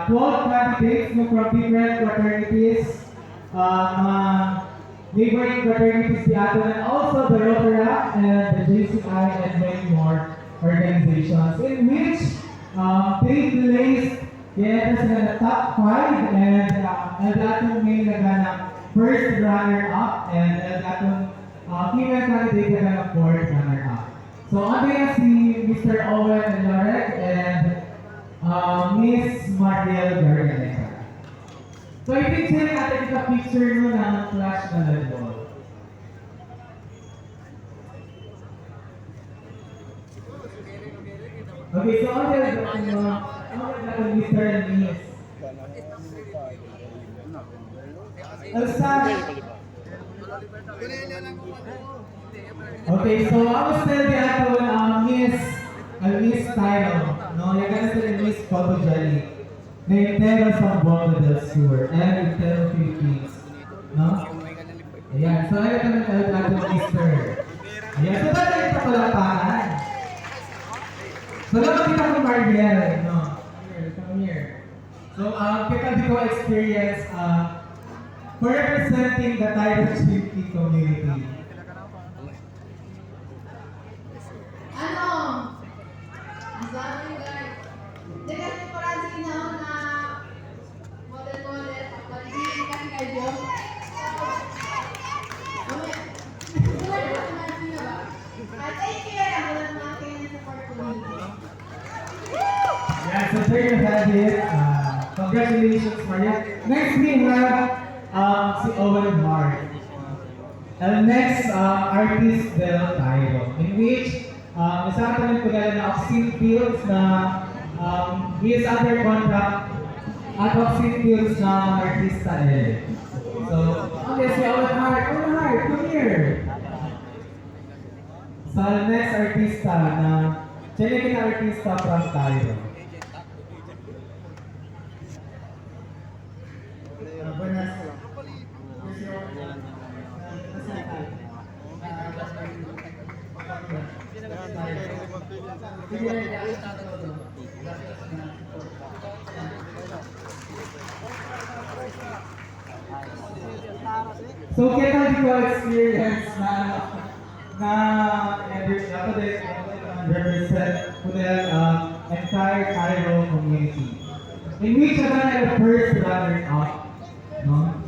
12 candidates no, from different fraternities, mga neighboring fraternities the ato, and also the Rotaract and the JCI and many more organizations in which they placed yes, in the top 5 and atong may naganap first runner-up and atong female candidate naganap fourth runner-up. So ano yan si Mr. Owen Lorek and Miss Mariel Garganeta. So I think sila natin ito picture mo ng flash na level. Okay, so ano yung Mr. and Miss? Okay, so I was telling you Miss title, no? You're gonna say Miss Photogenic. Na Intero sa Bongo del Sur and Intero Philippines, no? Ayan, so ayun kami talaga Mr. Ayan, so dahil ito palapakan. So naman kita ko Mariel, no? Come here. So, kita dito experience for representing the Tyro Chiniki community. Ano? Ang sabi guys. Dekat ko rin sinaw na model-model. Pag-ibig ka kayo. Take care. Ako lang mga kanya support community. Yeah, so there you have it. Congratulations, Maria. Next we have si Owen Hart. And next artist Del Tyro, in which nasabi ko na Oxin Fields na he is under contract at Oxin Fields na artista eh. So, okay, si Owen Hart, come here. Sa next artista na Chilean artista from Tyro. So kita di ko experience na represent to the entire Tyro community. In which I got the first runner-up, no?